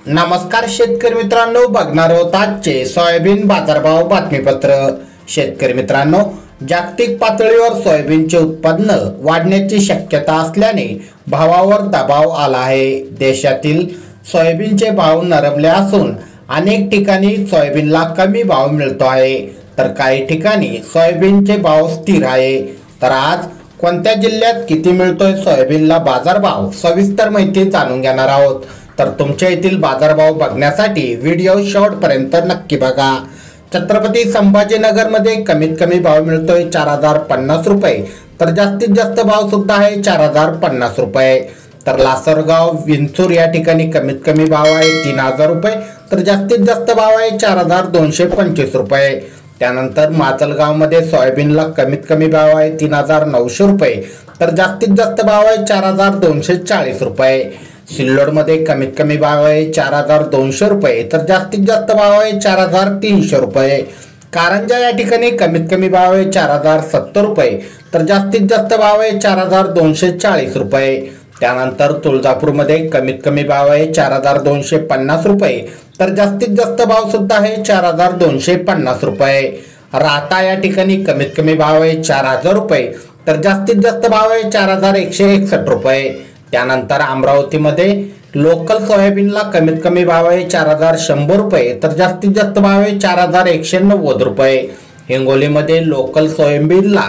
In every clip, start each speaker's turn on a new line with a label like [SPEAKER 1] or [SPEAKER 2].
[SPEAKER 1] नमस्कार शेतकरी मित्रांनो, बघणार आहोत आजचे सोयाबीन बाजारभाव बातमीपत्र। शेतकरी मित्रांनो, जागतिक पातळीवर सोयाबीनचे उत्पादन वाढण्याची शक्यता असल्याने भावावर दबाव आला आहे। देशातील सोयाबीनचे भाव नरमले असून अनेक ठिकाणी सोयाबीनला कमी भाव मिळतो आहे, तर काही ठिकाणी सोयाबीनचे भाव स्थिर आहे। तर आज कोणत्या जिल्ह्यात किती मिळतोय सोयाबीनला बाजारभाव, सविस्तर माहिती जाणून घेणार आहोत। तर तुमच्या येथील बाजारभाव बघण्यासाठी व्हिडिओ शेवटपर्यंत नक्की बघा। छत्रपती संभाजीनगर मध्ये कमीत कमी भाव मिळतोय 4050 रुपये, तर जास्तीत जास्त भाव सुद्धा आहे 4050 रुपये। तर लासरगाव विंचूर या ठिकाणी कमीत कमी भाव आहे 3000 रुपये, तर जास्तीत जास्त भाव आहे 4225 रुपये। त्यानंतर माजलगाव मध्ये सोयाबीनला कमीत कमी भाव आहे 3900 रुपये, तर जास्तीत जास्त भाव आहे 4240 रुपये। सिल्लोड मध्ये कमीत कमी भाव आहे 4200 रुपये, तर जास्तीत जास्त भाव आहे 4300 रुपये। कारंजा या ठिकाणी कमीत कमी भाव आहे 4070 रुपये, तर जास्तीत जास्त भाव आहे 4240 रुपये। त्यानंतर तुळजापूर मध्ये कमीत कमी भाव आहे 4250 रुपये, तर जास्तीत जास्त भाव सुद्धा आहे 4250 रुपये। राहता या ठिकाणी कमीत कमी भाव आहे 4000 रुपये, तर जास्तीत जास्त भाव आहे 4161 रुपये। त्यानंतर अमरावतीमध्ये लोकल सोयाबीनला कमीत कमी भाव आहे 4100 रुपये, तर जास्तीत जास्त भाव आहे 4190 रुपये। हिंगोलीमध्ये लोकल सोयाबीनला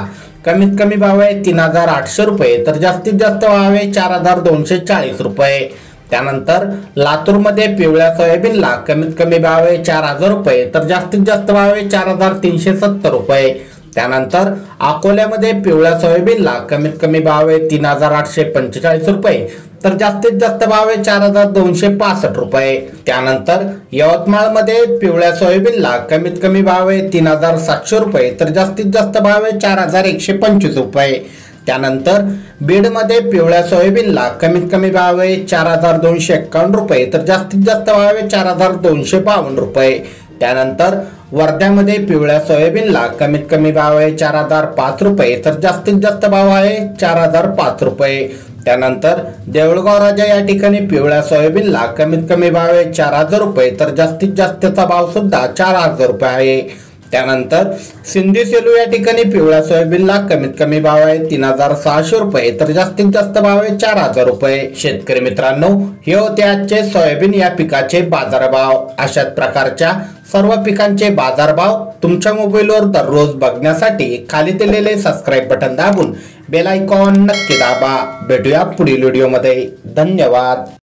[SPEAKER 1] कमीत कमी भाव आहे 3800 रुपये, तर जास्तीत जास्त भाव आहे 4240 रुपये। त्यानंतर लातूरमध्ये पिवळ्या सोयाबीनला कमीत कमी भाव आहे 4000 रुपये, तर जास्तीत जास्त भाव आहे 4370 रुपये। त्यानंतर अकोल्यामध्ये पिवळ्या सोयाबीनला कमीत कमी भाव आहे 3845 रुपये, तर जास्तीत जास्त भाव आहे 4265 रुपये। त्यानंतर यवतमाळमध्ये पिवळ्या सोयाबीनला कमीत कमी भाव आहे 3700 रुपये, तर जास्तीत जास्त भाव आहे 4125 रुपये। त्यानंतर बीडमध्ये पिवळ्या सोयाबीनला कमीत कमी भाव आहे 4251 रुपये, तर जास्तीत जास्त भाव आहे 4252 रुपये। त्यानंतर वर्ध्यामध्ये पिवळ्या सोयाबीनला कमीत कमी भाव आहे 4005 रुपये, तर जास्तीत जास्त भाव आहे 4005 रुपये। त्यानंतर देऊळगाव राजा या ठिकाणी पिवळ्या सोयाबीनला कमीत कमी भाव आहे 4000 रुपये, तर जास्तीत जास्तचा भाव सुद्धा 4000 रुपये आहे। त्यानंतर सिंधी सेलू या ठिकाणी पिवळ्या सोयाबीनला कमीत कमी भाव आहे 3600 रुपये, तर जास्तीत जास्त भाव आहे 4000 रुपये। शेतकरी मित्रांनो, हे होते आजचे सोयाबीन या पिकाचे बाजारभाव। अशाच प्रकारच्या सर्व पिकांचे बाजारभाव तुमच्या मोबाईलवर दररोज बघण्यासाठी खाली दिलेले सबस्क्राइब बटन दाबून बेल आयकॉन नक्की दाबा। भेटूया पुढील व्हिडिओमध्ये। धन्यवाद।